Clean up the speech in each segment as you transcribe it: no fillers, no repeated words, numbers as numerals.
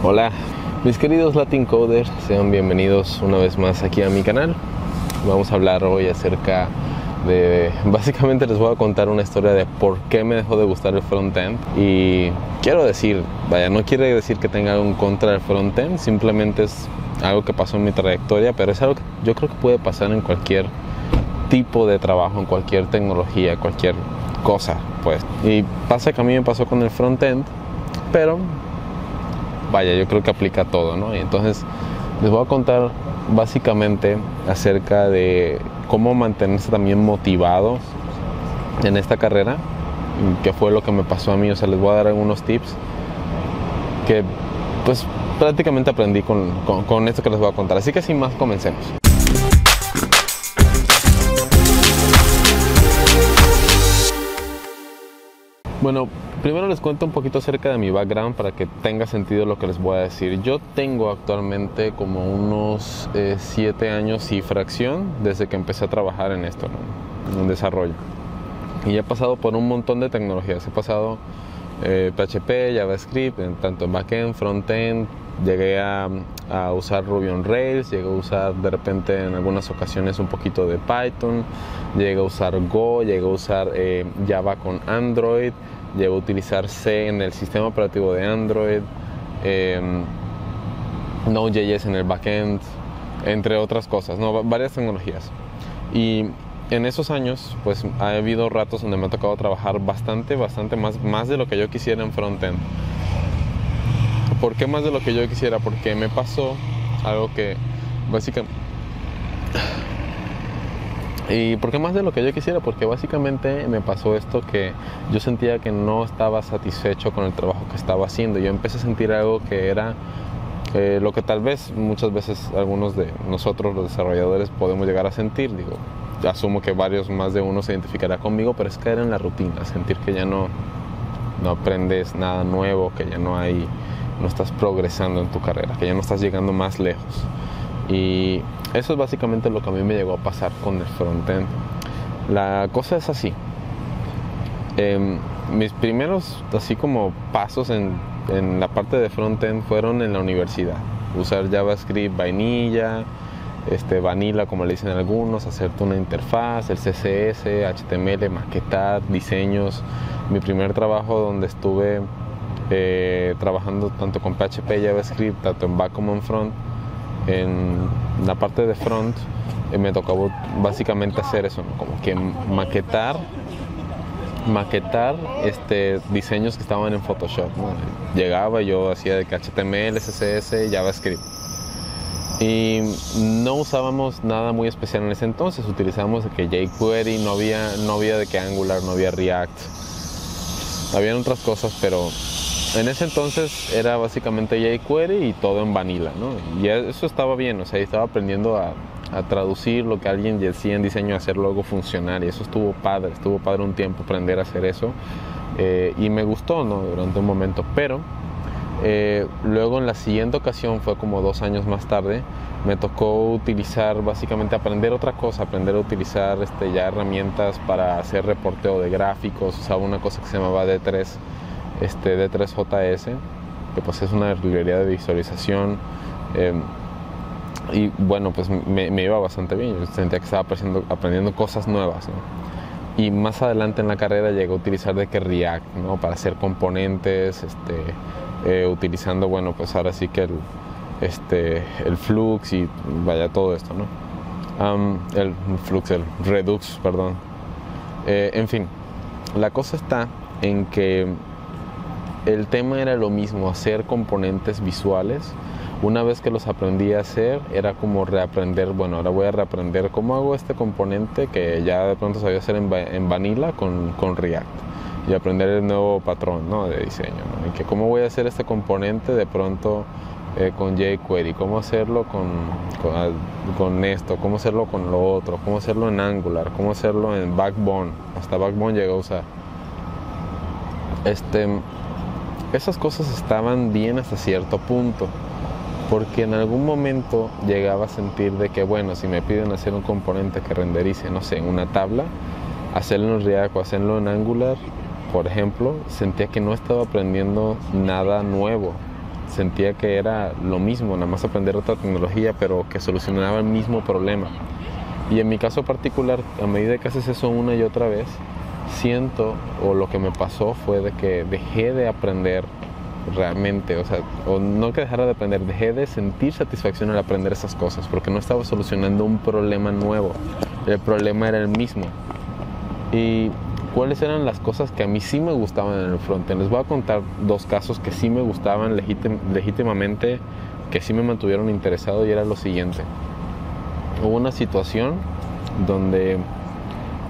Hola, mis queridos Latin Coders, sean bienvenidos una vez más aquí a mi canal. Vamos a hablar hoy acerca de... Básicamente les voy a contar una historia de por qué me dejó de gustar el frontend. Y quiero decir, no quiere decir que tenga algo en contra del frontend, simplemente es algo que pasó en mi trayectoria, pero es algo que yo creo que puede pasar en cualquier tipo de trabajo, en cualquier tecnología, cualquier cosa, pues. Y pasa que a mí me pasó con el frontend, pero... yo creo que aplica a todo, ¿no? Y entonces les voy a contar básicamente acerca de cómo mantenerse también motivados en esta carrera, que fue lo que me pasó a mí. O sea, les voy a dar algunos tips que pues prácticamente aprendí con esto que les voy a contar. Así que sin más, comencemos. Bueno, primero les cuento un poquito acerca de mi background para que tenga sentido lo que les voy a decir. Yo tengo actualmente como unos 7 años y fracción desde que empecé a trabajar en esto, ¿no? En desarrollo. Y he pasado por un montón de tecnologías. He pasado PHP, JavaScript, tanto en backend, frontend. Llegué a usar Ruby on Rails, llegué a usar de repente en algunas ocasiones un poquito de Python, llegué a usar Go, llegué a usar Java con Android, llegué a utilizar C en el sistema operativo de Android, Node.js en el backend, entre otras cosas, ¿no? Varias tecnologías. Y en esos años, pues ha habido ratos donde me ha tocado trabajar bastante más de lo que yo quisiera en frontend. ¿Por qué más de lo que yo quisiera? Porque me pasó algo que básicamente... ¿Y por qué más de lo que yo quisiera? Porque básicamente me pasó esto, que yo sentía que no estaba satisfecho con el trabajo que estaba haciendo. Yo empecé a sentir algo que era lo que tal vez muchas veces algunos de nosotros los desarrolladores podemos llegar a sentir. Digo, asumo que más de uno se identificará conmigo, pero es caer en la rutina, sentir que ya no aprendes nada nuevo, que ya no estás progresando en tu carrera, que ya no estás llegando más lejos. Y eso es básicamente lo que a mí me llegó a pasar con el frontend. La cosa es así. Mis primeros así como pasos en la parte de frontend fueron en la universidad. Usar JavaScript vainilla, vanilla como le dicen algunos, hacerte una interfaz, el CSS, HTML, maquetar, diseños. Mi primer trabajo donde estuve trabajando tanto con PHP y JavaScript, tanto en back como en front, en la parte de front me tocaba básicamente hacer eso, ¿no? Como que maquetar diseños que estaban en Photoshop, ¿no? Llegaba, yo hacía de HTML, CSS, JavaScript. Y no usábamos nada muy especial en ese entonces. Utilizábamos de que jQuery, no había de que Angular, no había React. Habían otras cosas, pero en ese entonces era básicamente jQuery y todo en vanilla, ¿no? Y eso estaba bien, o sea, estaba aprendiendo a traducir lo que alguien decía en diseño, a hacerlo algo funcional, y eso estuvo padre un tiempo aprender a hacer eso, y me gustó, ¿no? Durante un momento, pero luego en la siguiente ocasión, fue como 2 años más tarde, me tocó utilizar, básicamente aprender otra cosa, aprender a utilizar ya herramientas para hacer reporteo de gráficos. Usaba una cosa que se llamaba D3, D3JS, que pues es una librería de visualización, y bueno, pues me iba bastante bien. Yo sentía que estaba aprendiendo cosas nuevas, ¿no? Y más adelante en la carrera llegué a utilizar de que React, ¿no? Para hacer componentes, utilizando, bueno, pues ahora sí que el Flux y todo esto, ¿no? El Redux, perdón. En fin, la cosa está en que el tema era lo mismo, hacer componentes visuales. Una vez que los aprendí a hacer, era como reaprender, bueno, ahora voy a reaprender cómo hago este componente que ya de pronto sabía hacer en vanilla con React, y aprender el nuevo patrón, ¿no? De diseño, ¿no? Y que cómo voy a hacer este componente de pronto con jQuery, cómo hacerlo con esto, cómo hacerlo con lo otro, cómo hacerlo en Angular, cómo hacerlo en Backbone. Hasta Backbone llegué a usar. Esas cosas estaban bien hasta cierto punto, porque en algún momento llegaba a sentir de que, bueno, si me piden hacer un componente que renderice, no sé, en una tabla, hacerlo en React o hacerlo en Angular, por ejemplo, sentía que no estaba aprendiendo nada nuevo. sentía que era lo mismo, nada más aprender otra tecnología, pero que solucionaba el mismo problema. Y en mi caso particular, a medida que haces eso una y otra vez, siento, o lo que me pasó fue de que dejé de aprender realmente, o sea, o no que dejara de aprender, dejé de sentir satisfacción al aprender esas cosas, porque no estaba solucionando un problema nuevo, el problema era el mismo. Y cuáles eran las cosas que a mí sí me gustaban en el frontend. Les voy a contar dos casos que sí me gustaban legítimamente, que sí me mantuvieron interesado, y era lo siguiente. Hubo una situación donde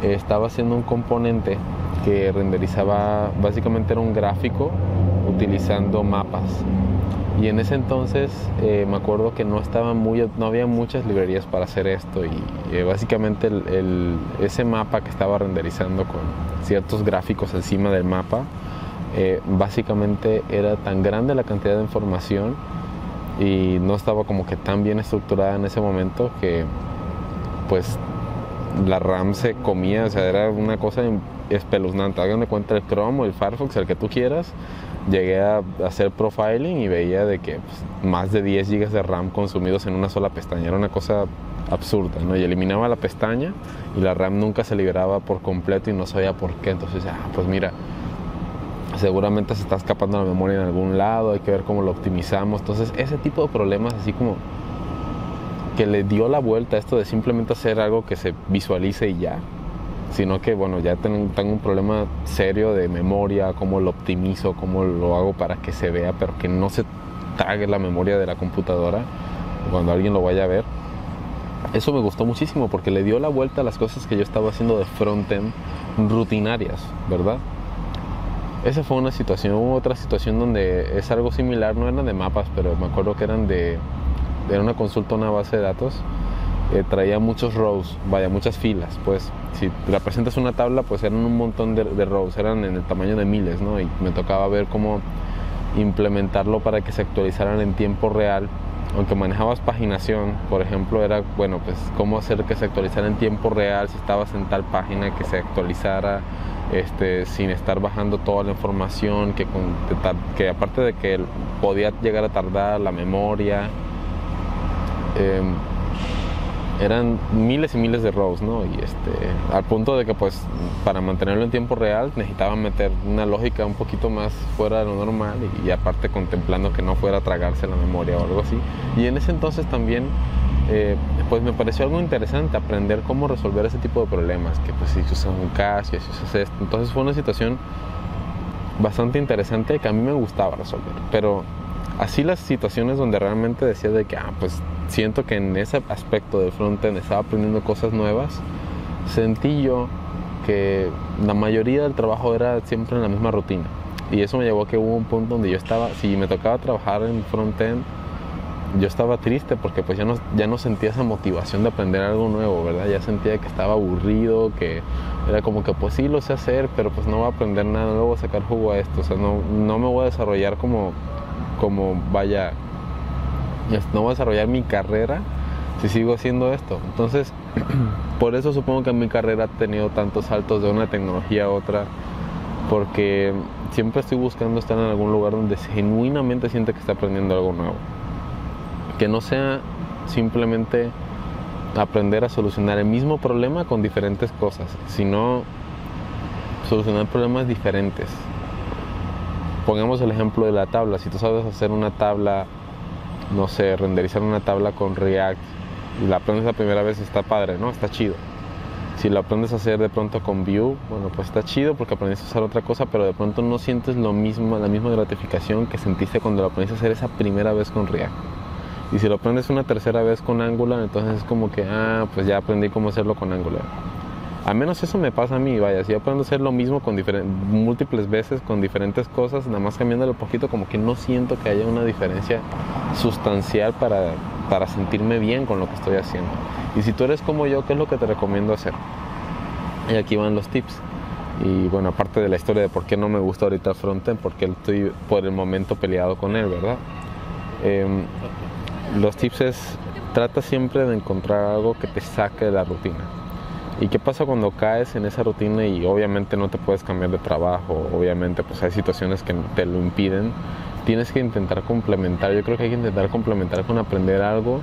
estaba haciendo un componente que renderizaba, básicamente era un gráfico utilizando mapas. Y en ese entonces me acuerdo que no había muchas librerías para hacer esto, y básicamente ese mapa que estaba renderizando con ciertos gráficos encima del mapa, básicamente era tan grande la cantidad de información y no estaba como que tan bien estructurada en ese momento que pues la RAM se comía, o sea, era una cosa espeluznante. Hagan de cuenta el Chrome o el Firefox, el que tú quieras. Llegué a hacer profiling y veía de que pues, más de 10 GB de RAM consumidos en una sola pestaña. Era una cosa absurda, ¿no? Y eliminaba la pestaña y la RAM nunca se liberaba por completo y no sabía por qué. Entonces, pues mira, seguramente se está escapando la memoria en algún lado, hay que ver cómo lo optimizamos. Entonces, ese tipo de problemas, así como que le dio la vuelta a esto de simplemente hacer algo que se visualice y ya, sino que bueno, ya tengo un problema serio de memoria, cómo lo optimizo, cómo lo hago para que se vea, pero que no se trague la memoria de la computadora cuando alguien lo vaya a ver. Eso me gustó muchísimo porque le dio la vuelta a las cosas que yo estaba haciendo de frontend rutinarias, ¿verdad? Esa fue una situación. Hubo otra situación donde es algo similar, no eran de mapas, pero me acuerdo que era una consulta a una base de datos. Traía muchos rows, muchas filas. Pues si representas una tabla, pues eran un montón de rows, eran en el tamaño de miles, ¿no? Y me tocaba ver cómo implementarlo para que se actualizaran en tiempo real. Aunque manejabas paginación, por ejemplo, era, bueno, pues cómo hacer que se actualizara en tiempo real si estabas en tal página, que se actualizara sin estar bajando toda la información, que aparte de que podía llegar a tardar la memoria. Eran miles y miles de rows, ¿no? Y al punto de que pues para mantenerlo en tiempo real necesitaban meter una lógica un poquito más fuera de lo normal, y aparte contemplando que no fuera a tragarse la memoria o algo así. Y en ese entonces también pues me pareció algo interesante aprender cómo resolver ese tipo de problemas, que pues si usas un cache, si usas esto. Entonces fue una situación bastante interesante que a mí me gustaba resolver. Pero así las situaciones donde realmente decía de que pues siento que en ese aspecto del frontend estaba aprendiendo cosas nuevas, sentí yo que la mayoría del trabajo era siempre en la misma rutina. Y eso me llevó a que hubo un punto donde yo estaba, si me tocaba trabajar en frontend, yo estaba triste porque pues ya no sentía esa motivación de aprender algo nuevo, ¿verdad? Ya sentía que estaba aburrido, que era como que pues sí lo sé hacer, pero pues no voy a aprender nada, no voy a sacar jugo a esto, o sea, no me voy a desarrollar como vaya, no voy a desarrollar mi carrera si sigo haciendo esto. Entonces, por eso supongo que mi carrera ha tenido tantos saltos de una tecnología a otra, porque siempre estoy buscando estar en algún lugar donde genuinamente siente que está aprendiendo algo nuevo, que no sea simplemente aprender a solucionar el mismo problema con diferentes cosas, sino solucionar problemas diferentes. Pongamos el ejemplo de la tabla. Si tú sabes hacer una tabla, no sé, renderizar una tabla con React, y la aprendes la primera vez, está padre, ¿no? Está chido. Si lo aprendes a hacer de pronto con Vue, bueno, pues está chido porque aprendiste a usar otra cosa, pero de pronto no sientes la misma gratificación que sentiste cuando lo aprendiste a hacer esa primera vez con React. Y si lo aprendes una tercera vez con Angular, entonces es como que, pues ya aprendí cómo hacerlo con Angular. Al menos eso me pasa a mí, vaya, si yo aprendo a hacer lo mismo múltiples veces con diferentes cosas, nada más cambiándolo un poquito, como que no siento que haya una diferencia sustancial para sentirme bien con lo que estoy haciendo. Y si tú eres como yo, ¿qué es lo que te recomiendo hacer? Y aquí van los tips. Y bueno, aparte de la historia de por qué no me gusta ahorita el frontend, porque estoy por el momento peleado con él, ¿verdad? Los tips es, trata siempre de encontrar algo que te saque de la rutina. ¿Y qué pasa cuando caes en esa rutina y obviamente no te puedes cambiar de trabajo? Obviamente pues hay situaciones que te lo impiden, tienes que intentar complementar. Yo creo que hay que intentar complementar con aprender algo.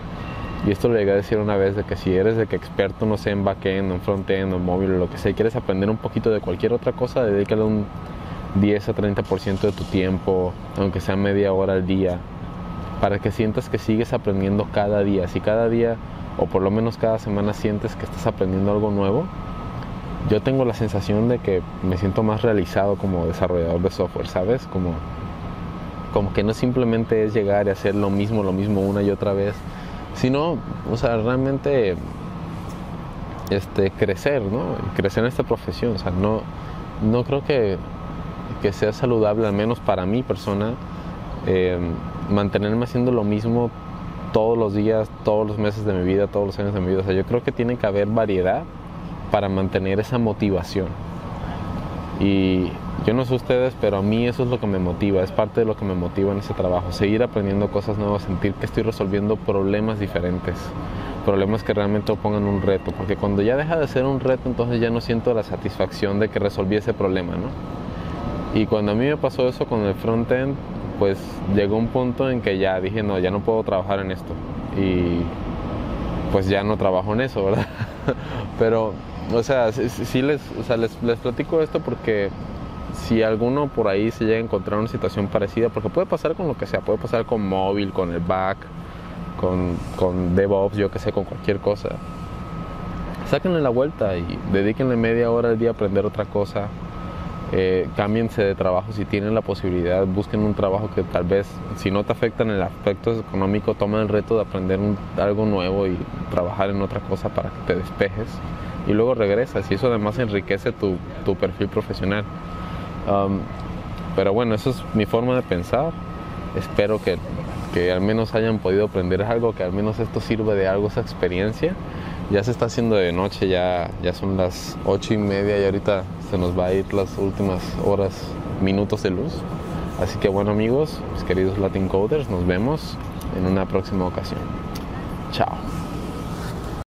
Y esto lo llegué a decir una vez, de que si eres de que experto, no sé, en backend, en frontend, en móvil o lo que sea, y quieres aprender un poquito de cualquier otra cosa, dedícale un 10 a 30% de tu tiempo, aunque sea media hora al día, para que sientas que sigues aprendiendo cada día. Si cada día, o por lo menos cada semana, sientes que estás aprendiendo algo nuevo, yo tengo la sensación de que me siento más realizado como desarrollador de software, ¿sabes? Como que no simplemente es llegar y hacer lo mismo una y otra vez, sino, o sea, realmente crecer, ¿no? Crecer en esta profesión. O sea, no creo que sea saludable, al menos para mi persona, mantenerme haciendo lo mismo todos los días, todos los meses de mi vida, todos los años de mi vida. O sea, yo creo que tiene que haber variedad para mantener esa motivación. Y yo no sé ustedes, pero a mí eso es lo que me motiva, es parte de lo que me motiva en ese trabajo, seguir aprendiendo cosas nuevas, sentir que estoy resolviendo problemas diferentes, problemas que realmente pongan un reto, porque cuando ya deja de ser un reto, entonces ya no siento la satisfacción de que resolví ese problema, ¿no? Y cuando a mí me pasó eso con el frontend, pues llegó un punto en que ya dije, no, ya no puedo trabajar en esto, y pues ya no trabajo en eso, ¿verdad? Pero, o sea, sí les platico esto porque si alguno por ahí se llega a encontrar una situación parecida, porque puede pasar con lo que sea, puede pasar con móvil, con el back, con DevOps, yo que sé, con cualquier cosa, sáquenle la vuelta y dedíquenle media hora al día a aprender otra cosa. Cámbiense de trabajo si tienen la posibilidad, busquen un trabajo que tal vez, si no te afecta en el aspecto económico, tomen el reto de aprender algo nuevo y trabajar en otra cosa para que te despejes y luego regresas, y eso además enriquece tu perfil profesional. Pero bueno, eso es mi forma de pensar. Espero que al menos hayan podido aprender algo, que al menos esto sirva de algo, esa experiencia. Ya se está haciendo de noche, ya son las 8:30 y ahorita se nos va a ir las últimas horas, minutos de luz. Así que bueno, amigos, mis queridos Latin Coders, nos vemos en una próxima ocasión. Chao.